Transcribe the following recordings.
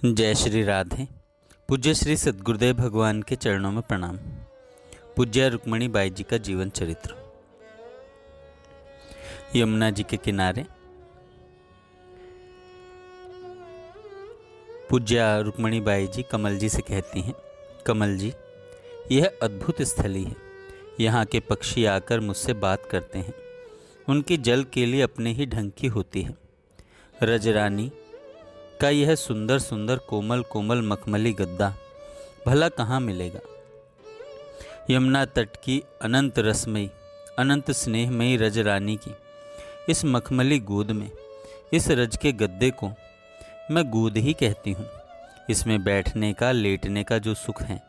जय श्री राधे। पूज्य श्री सद्गुरुदेव भगवान के चरणों में प्रणाम। पूज्य रुक्मणी बाई जी का जीवन चरित्र। यमुना जी के किनारे पूज्य रुक्मणी बाई जी कमल जी से कहती हैं, कमल जी, यह अद्भुत स्थली है। यहाँ के पक्षी आकर मुझसे बात करते हैं। उनकी जल के लिए अपने ही ढंग की होती है। रजरानी का यह सुंदर सुंदर कोमल कोमल मखमली गद्दा भला कहाँ मिलेगा। यमुना तट की अनंत रसमयी अनंत स्नेहमयी रजरानी की इस मखमली गोद में, इस रज के गद्दे को मैं गोद ही कहती हूँ। इसमें बैठने का लेटने का जो सुख है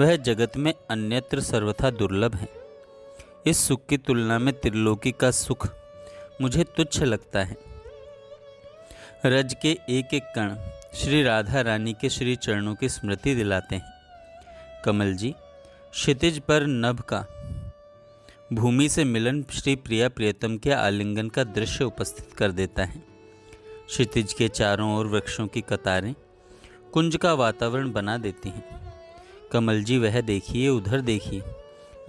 वह जगत में अन्यत्र सर्वथा दुर्लभ है। इस सुख की तुलना में त्रिलोकी का सुख मुझे तुच्छ लगता है। रज के एक एक कण श्री राधा रानी के श्री चरणों की स्मृति दिलाते हैं। कमल जी, क्षितिज पर नभ का भूमि से मिलन श्री प्रिया प्रियतम के आलिंगन का दृश्य उपस्थित कर देता है। क्षितिज के चारों ओर वृक्षों की कतारें कुंज का वातावरण बना देती हैं। कमल जी, वह देखिए, उधर देखिए,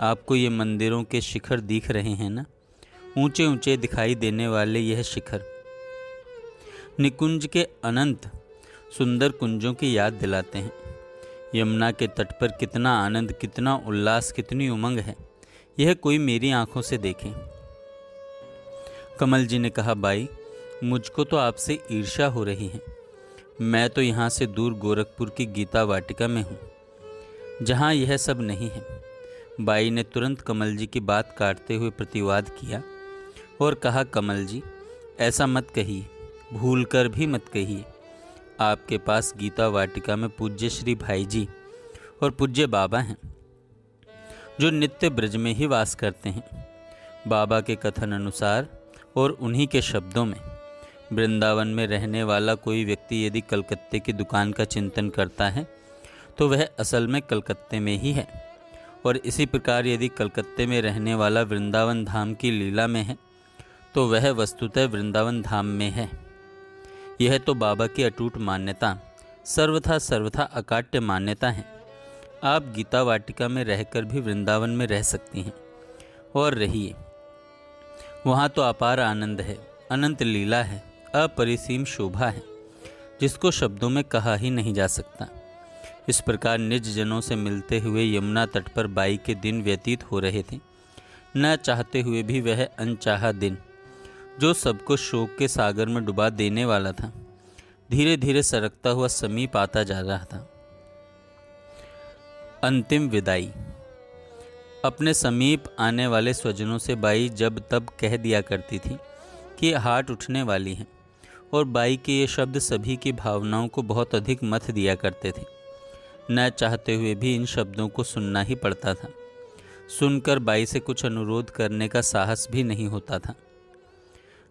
आपको ये मंदिरों के शिखर दिख रहे हैं ना। ऊंचे ऊंचे दिखाई देने वाले यह शिखर निकुंज के अनंत सुंदर कुंजों की याद दिलाते हैं। यमुना के तट पर कितना आनंद, कितना उल्लास, कितनी उमंग है, यह कोई मेरी आंखों से देखे। कमल जी ने कहा, बाई, मुझको तो आपसे ईर्ष्या हो रही है। मैं तो यहाँ से दूर गोरखपुर की गीता वाटिका में हूँ, जहाँ यह सब नहीं है। बाई ने तुरंत कमल जी की बात काटते हुए प्रतिवाद किया और कहा, कमल जी, ऐसा मत कहिए, भूल कर भी मत कहिए। आपके पास गीता वाटिका में पूज्य श्री भाई जी और पूज्य बाबा हैं, जो नित्य ब्रज में ही वास करते हैं। बाबा के कथन अनुसार और उन्हीं के शब्दों में, वृंदावन में रहने वाला कोई व्यक्ति यदि कलकत्ते की दुकान का चिंतन करता है तो वह असल में कलकत्ते में ही है, और इसी प्रकार यदि कलकत्ते में रहने वाला वृंदावन धाम की लीला में है तो वह वस्तुतः वृंदावन धाम में है। यह तो बाबा की अटूट मान्यता, सर्वथा सर्वथा अकाट्य मान्यता है। आप गीता वाटिका में रहकर भी वृंदावन में रह सकती हैं, और रहिए। वहाँ तो अपार आनंद है, अनंत लीला है, अपरिसीम शोभा है, जिसको शब्दों में कहा ही नहीं जा सकता। इस प्रकार निज जनों से मिलते हुए यमुना तट पर बाई के दिन व्यतीत हो रहे थे। न चाहते हुए भी वह अनचाहा दिन, जो सबको शोक के सागर में डुबा देने वाला था, धीरे धीरे सरकता हुआ समीप आता जा रहा था। अंतिम विदाई। अपने समीप आने वाले स्वजनों से बाई जब तब कह दिया करती थी कि हाट उठने वाली है, और बाई के ये शब्द सभी की भावनाओं को बहुत अधिक मथ दिया करते थे। न चाहते हुए भी इन शब्दों को सुनना ही पड़ता था। सुनकर बाई से कुछ अनुरोध करने का साहस भी नहीं होता था।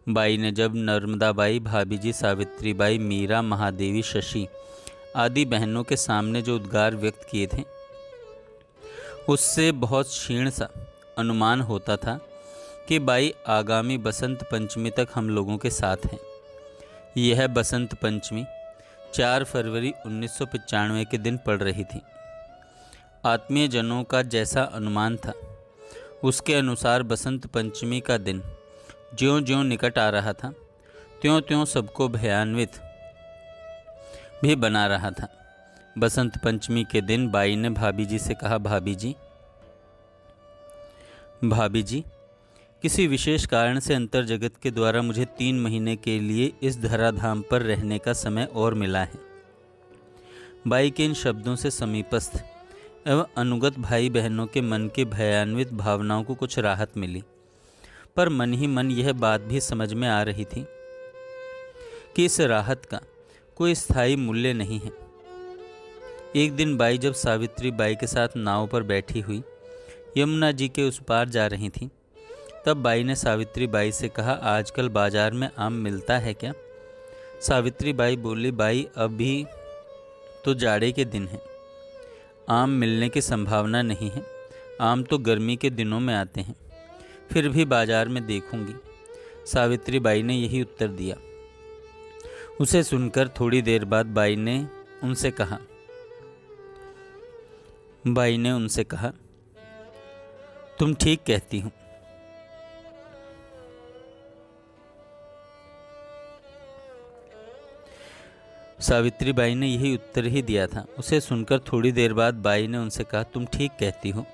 बाई ने जब नर्मदा बाई, भाभी जी, सावित्री बाई, मीरा, महादेवी, शशि आदि बहनों के सामने जो उद्गार व्यक्त किए थे, उससे बहुत क्षीण सा अनुमान होता था कि बाई आगामी बसंत पंचमी तक हम लोगों के साथ हैं। यह बसंत पंचमी 4 फरवरी 1995 के दिन पड़ रही थी। आत्मीय जनों का जैसा अनुमान था, उसके अनुसार बसंत पंचमी का दिन ज्यों ज्यों निकट आ रहा था, त्यों त्यों सबको भयान्वित भी बना रहा था। बसंत पंचमी के दिन बाई ने भाभी जी से कहा, भाभी जी, किसी विशेष कारण से अंतर जगत के द्वारा मुझे 3 महीने के लिए इस धराधाम पर रहने का समय और मिला है। बाई के इन शब्दों से समीपस्थ एवं अनुगत भाई बहनों के मन की भयान्वित भावनाओं को कुछ राहत मिली, पर मन ही मन यह बात भी समझ में आ रही थी कि इस राहत का कोई स्थायी मूल्य नहीं है। एक दिन बाई जब सावित्री बाई के साथ नाव पर बैठी हुई यमुना जी के उस पार जा रही थी, तब बाई ने सावित्री बाई से कहा, आजकल बाजार में आम मिलता है क्या? सावित्री बाई बोली, बाई, अभी तो जाड़े के दिन हैं, आम मिलने की संभावना नहीं है। आम तो गर्मी के दिनों में आते हैं, फिर भी बाजार में देखूंगी। सावित्री बाई ने यही उत्तर दिया। उसे सुनकर थोड़ी देर बाद बाई ने उनसे कहा, तुम ठीक कहती हो। सावित्री बाई ने यही उत्तर ही दिया था। उसे सुनकर थोड़ी देर बाद बाई ने उनसे कहा, तुम ठीक कहती हो,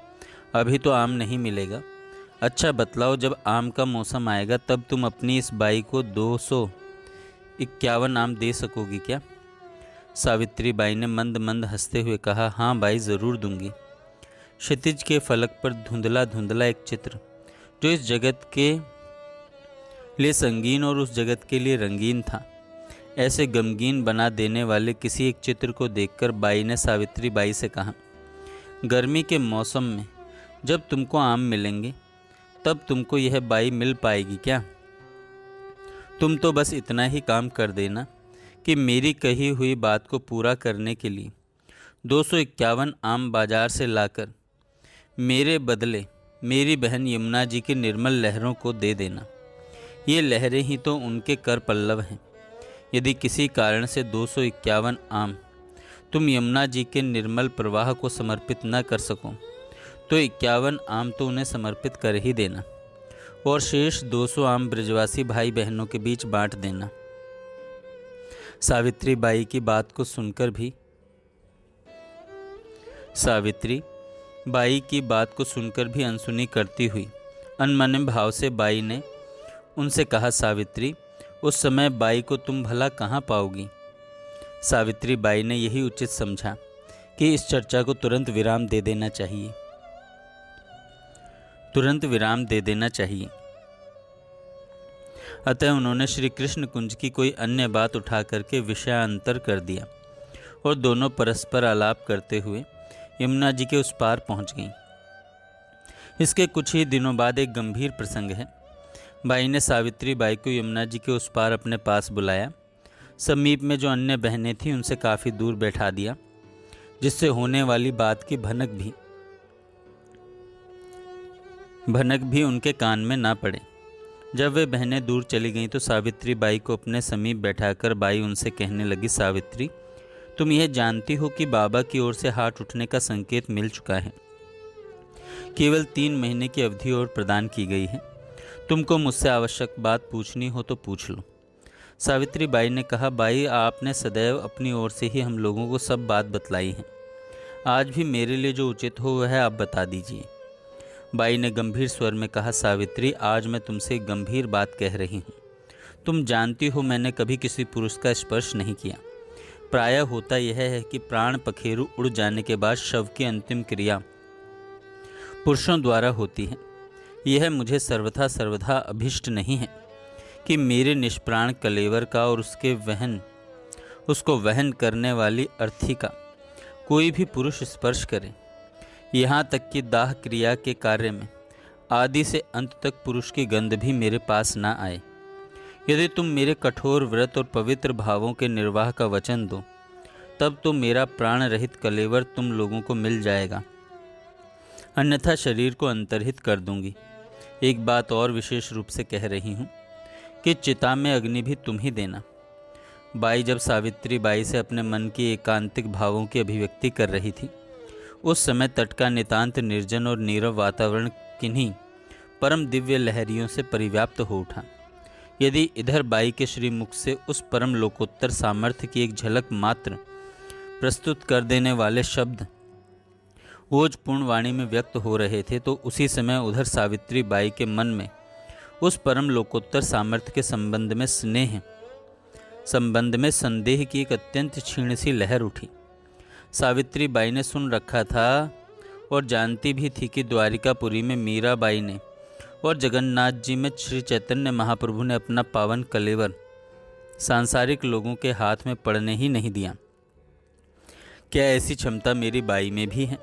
अभी तो आम नहीं मिलेगा। अच्छा बतलाओ, जब आम का मौसम आएगा तब तुम अपनी इस बाई को 251 आम दे सकोगी क्या? सावित्री बाई ने मंद मंद हंसते हुए कहा, हाँ बाई, ज़रूर दूंगी। क्षितिज के फलक पर धुंधला धुंधला एक चित्र, जो इस जगत के लिए संगीन और उस जगत के लिए रंगीन था, ऐसे गमगीन बना देने वाले किसी एक चित्र को देखकर बाई ने सावित्री बाई से कहा, गर्मी के मौसम में जब तुमको आम मिलेंगे तब तुमको यह बाई मिल पाएगी क्या? तुम तो बस इतना ही काम कर देना कि मेरी कही हुई बात को पूरा करने के लिए 251 आम बाजार से लाकर मेरे बदले मेरी बहन यमुना जी की निर्मल लहरों को दे देना। ये लहरें ही तो उनके कर पल्लव हैं। यदि किसी कारण से 251 आम तुम यमुना जी के निर्मल प्रवाह को समर्पित न कर सको तो 51 आम तो उन्हें समर्पित कर ही देना और शेष 200 आम ब्रजवासी भाई बहनों के बीच बांट देना। सावित्री बाई की बात को सुनकर भी अनसुनी करती हुई अनमने भाव से बाई ने उनसे कहा, सावित्री, उस समय बाई को तुम भला कहाँ पाओगी? सावित्री बाई ने यही उचित समझा कि इस चर्चा को तुरंत विराम दे देना चाहिए। अतः उन्होंने श्री कृष्ण कुंज की कोई अन्य बात उठा करके विषयांतर कर दिया और दोनों परस्पर आलाप करते हुए यमुना जी के उस पार पहुंच गईं। इसके कुछ ही दिनों बाद एक गंभीर प्रसंग है। बाई ने सावित्री बाई को यमुना जी के उस पार अपने पास बुलाया। समीप में जो अन्य बहनें थीं उनसे काफ़ी दूर बैठा दिया, जिससे होने वाली बात की भनक भी उनके कान में ना पड़े। जब वे बहनें दूर चली गईं तो सावित्री बाई को अपने समीप बैठाकर बाई उनसे कहने लगी, सावित्री, तुम यह जानती हो कि बाबा की ओर से हाथ उठने का संकेत मिल चुका है। केवल 3 महीने की अवधि और प्रदान की गई है। तुमको मुझसे आवश्यक बात पूछनी हो तो पूछ लो। सावित्री बाई ने कहा, बाई, आपने सदैव अपनी ओर से ही हम लोगों को सब बात बतलाई है। आज भी मेरे लिए जो उचित हो वह आप बता दीजिए। बाई ने गंभीर स्वर में कहा, सावित्री, आज मैं तुमसे एक गंभीर बात कह रही हूँ। तुम जानती हो मैंने कभी किसी पुरुष का स्पर्श नहीं किया। प्रायः होता यह है कि प्राण पखेरु उड़ जाने के बाद शव की अंतिम क्रिया पुरुषों द्वारा होती है। यह मुझे सर्वथा अभिष्ट नहीं है कि मेरे निष्प्राण कलेवर का और उसको वहन करने वाली अर्थी का कोई भी पुरुष स्पर्श करे। यहाँ तक कि दाह क्रिया के कार्य में आदि से अंत तक पुरुष की गंध भी मेरे पास ना आए। यदि तुम मेरे कठोर व्रत और पवित्र भावों के निर्वाह का वचन दो तब तो मेरा प्राण रहित कलेवर तुम लोगों को मिल जाएगा, अन्यथा शरीर को अंतर्हित कर दूंगी। एक बात और विशेष रूप से कह रही हूँ कि चिता में अग्नि भी तुम ही देना। बाई जब सावित्री बाई से अपने मन की एकांतिक भावों की अभिव्यक्ति कर रही थी, उस समय तट का नितांत निर्जन और नीरव वातावरण किन्हीं परम दिव्य लहरियों से परिव्याप्त हो उठा। यदि इधर बाई के श्रीमुख से उस परम लोकोत्तर सामर्थ्य की एक झलक मात्र प्रस्तुत कर देने वाले शब्द ओजपूर्ण वाणी में व्यक्त हो रहे थे, तो उसी समय उधर सावित्री बाई के मन में उस परम लोकोत्तर सामर्थ्य के संबंध में संदेह की एक अत्यंत क्षीण सी लहर उठी। सावित्री बाई ने सुन रखा था और जानती भी थी कि द्वारिकापुरी में मीरा बाई ने और जगन्नाथ जी में श्री चैतन्य महाप्रभु ने अपना पावन कलेवर सांसारिक लोगों के हाथ में पड़ने ही नहीं दिया। क्या ऐसी क्षमता मेरी बाई में भी है?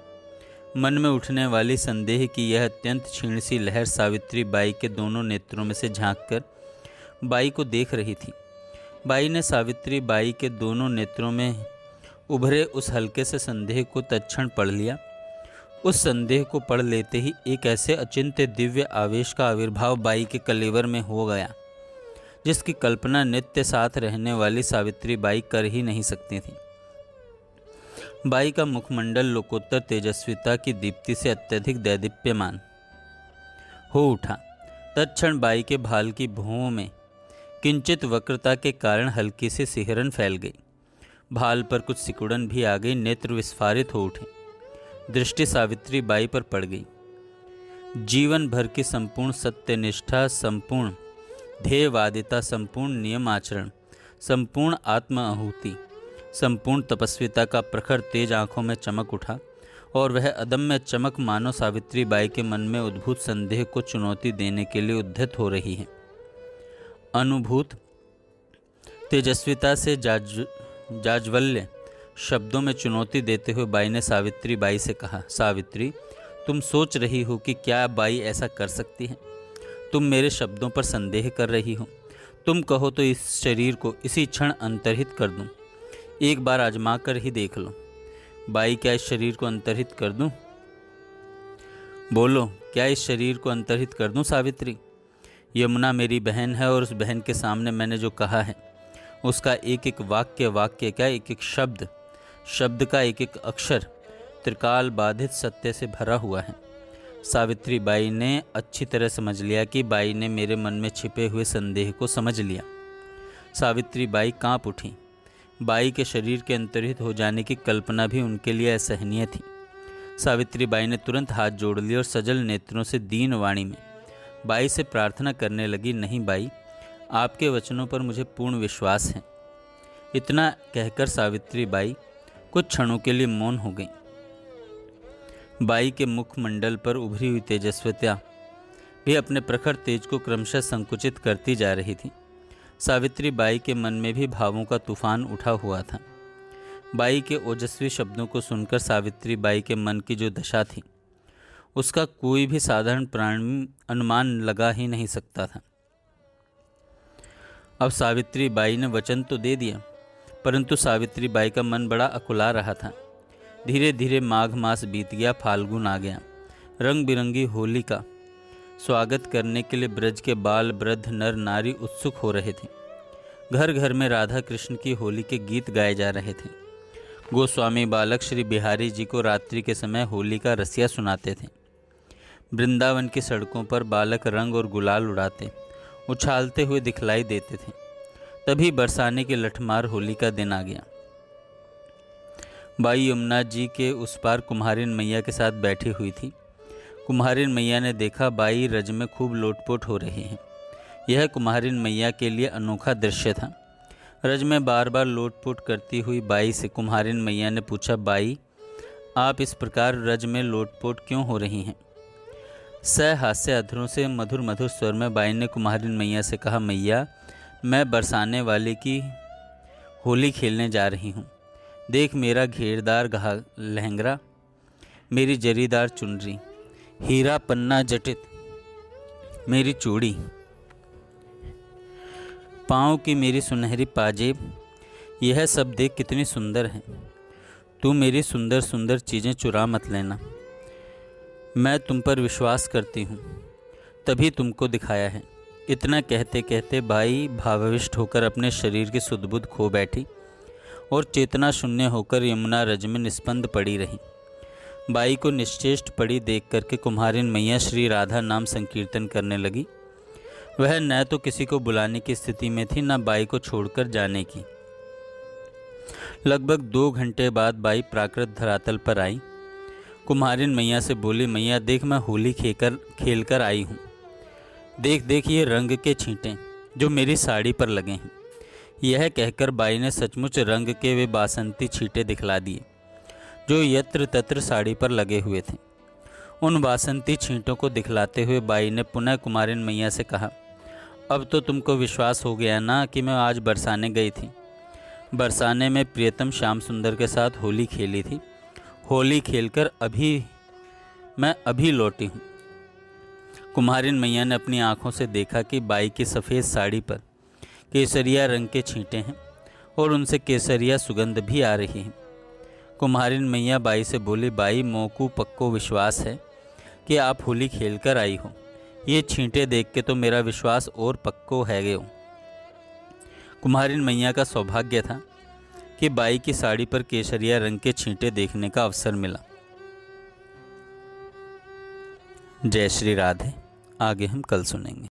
मन में उठने वाली संदेह की यह अत्यंत क्षीण सी लहर सावित्री बाई के दोनों नेत्रों में से झांककर बाई को देख रही थी। बाई ने सावित्री बाई के दोनों नेत्रों में उभरे उस हल्के से संदेह को तत्क्षण पढ़ लिया। उस संदेह को पढ़ लेते ही एक ऐसे अचिंत्य दिव्य आवेश का आविर्भाव बाई के कलेवर में हो गया, जिसकी कल्पना नित्य साथ रहने वाली सावित्री बाई कर ही नहीं सकती थी। बाई का मुखमंडल लोकोत्तर तेजस्विता की दीप्ति से अत्यधिक दैदीप्यमान हो उठा। तत्क्षण बाई के भाल की भुवों में किंचित वक्रता के कारण हल्की सी सिहरन फैल गई। भाल पर कुछ सिकुड़न भी आ गई। नेत्र विस्फारित हो उठे। दृष्टि सावित्री बाई पर पड़ गई। जीवन भर की संपूर्ण सत्यनिष्ठा, संपूर्ण ध्येयवादिता, संपूर्ण नियम आचरण, संपूर्ण आत्म आहुति, संपूर्ण तपस्विता का प्रखर तेज आंखों में चमक उठा और वह अदम्य चमक मानो सावित्री बाई के मन में उद्भूत संदेह को चुनौती देने के लिए उद्यत हो रही है। अनुभूत तेजस्विता से जाज्वल्य शब्दों में चुनौती देते हुए बाई ने सावित्री बाई से कहा, सावित्री, तुम सोच रही हो कि क्या बाई ऐसा कर सकती है? तुम मेरे शब्दों पर संदेह कर रही हो। तुम कहो तो इस शरीर को इसी क्षण अंतर्हित कर दूं। एक बार आजमा कर ही देख लो। बाई, क्या इस शरीर को अंतर्हित कर दूं? बोलो, क्या इस शरीर को अंतर्हित कर दूं सावित्री? यमुना मेरी बहन है और उस बहन के सामने मैंने जो कहा है उसका एक एक वाक्य क्या एक एक शब्द का एक एक अक्षर त्रिकाल बाधित सत्य से भरा हुआ है। सावित्री बाई ने अच्छी तरह समझ लिया कि बाई ने मेरे मन में छिपे हुए संदेह को समझ लिया। सावित्री बाई कांप उठी। बाई के शरीर के अंतर्हित हो जाने की कल्पना भी उनके लिए असहनीय थी। सावित्री बाई ने तुरंत हाथ जोड़ लिए और सजल नेत्रों से दीन वाणी में बाई से प्रार्थना करने लगी, नहीं बाई, आपके वचनों पर मुझे पूर्ण विश्वास है। इतना कहकर सावित्री बाई कुछ क्षणों के लिए मौन हो गई। बाई के मुखमंडल पर उभरी हुई तेजस्विता भी अपने प्रखर तेज को क्रमशः संकुचित करती जा रही थी। सावित्री बाई के मन में भी भावों का तूफान उठा हुआ था। बाई के ओजस्वी शब्दों को सुनकर सावित्री बाई के मन की जो दशा थी उसका कोई भी साधारण प्राणी अनुमान लगा ही नहीं सकता था। अब सावित्री बाई ने वचन तो दे दिया, परंतु सावित्री बाई का मन बड़ा अकुला रहा था। धीरे धीरे माघ मास बीत गया, फाल्गुन आ गया। रंग बिरंगी होली का स्वागत करने के लिए ब्रज के बाल वृद्ध नर नारी उत्सुक हो रहे थे। घर घर में राधा कृष्ण की होली के गीत गाए जा रहे थे। गोस्वामी बालक श्री बिहारी जी को रात्रि के समय होली का रसिया सुनाते थे। वृंदावन की सड़कों पर बालक रंग और गुलाल उड़ाते उछालते हुए दिखलाई देते थे। तभी बरसाने की लठमार होली का दिन आ गया। बाई यमुना जी के उस पार कुम्हारिन मैया के साथ बैठी हुई थी। कुम्हारिन मैया ने देखा बाई रज में खूब लोटपोट हो रही हैं। यह कुम्हारिन मैया के लिए अनोखा दृश्य था। रज में बार बार लोटपोट करती हुई बाई से कुम्हारिन मैया ने पूछा, बाई, आप इस प्रकार रज में लोटपोट क्यों हो रही हैं? हास्य अधरों से मधुर मधुर स्वर में बाई ने कुम्हारिन मैया से कहा, मैया, मैं बरसाने वाले की होली खेलने जा रही हूँ। देख, मेरा घेरदार लहंगरा, मेरी जरीदार चुनरी, हीरा पन्ना जटित मेरी चूड़ी, पाँव की मेरी सुनहरी पाजेब, यह सब देख कितनी सुंदर है। तू मेरी सुंदर सुंदर चीज़ें चुरा मत लेना। मैं तुम पर विश्वास करती हूँ, तभी तुमको दिखाया है। इतना कहते कहते बाई भावाविष्ट होकर अपने शरीर की सुध बुध खो बैठी और चेतना शून्य होकर यमुना रज में निस्पंद पड़ी रही। बाई को निश्चेष्ट पड़ी देख करके कुम्हारिन मैया श्री राधा नाम संकीर्तन करने लगी। वह न तो किसी को बुलाने की स्थिति में थी, न बाई को छोड़कर जाने की। लगभग 2 घंटे बाद बाई प्राकृत धरातल पर आई। कुम्हारिन मैया से बोली, मैया देख, मैं होली खेल कर आई हूँ। देख देख ये रंग के छींटे जो मेरी साड़ी पर लगे हैं। यह कहकर बाई ने सचमुच रंग के वे बासंती छींटे दिखला दिए जो यत्र तत्र साड़ी पर लगे हुए थे। उन बासंती छींटों को दिखलाते हुए बाई ने पुनः कुमारिन मैया से कहा, अब तो तुमको विश्वास हो गया ना कि मैं आज बरसाने गई थी। बरसाने में प्रियतम श्याम सुंदर के साथ होली खेली थी। होली खेलकर मैं अभी लौटी हूँ। कुम्हारिन मैया ने अपनी आंखों से देखा कि बाई की सफ़ेद साड़ी पर केसरिया रंग के छींटे हैं और उनसे केसरिया सुगंध भी आ रही है। कुम्हारिन मैया बाई से बोली, बाई, मोकू पक्को विश्वास है कि आप होली खेल कर आई हो। ये छींटे देख के तो मेरा विश्वास और पक्को है गयो। कुम्हारिन मैया का सौभाग्य था कि बाई की साड़ी पर केसरिया रंग के छींटे देखने का अवसर मिला। जय श्री राधे। आगे हम कल सुनेंगे।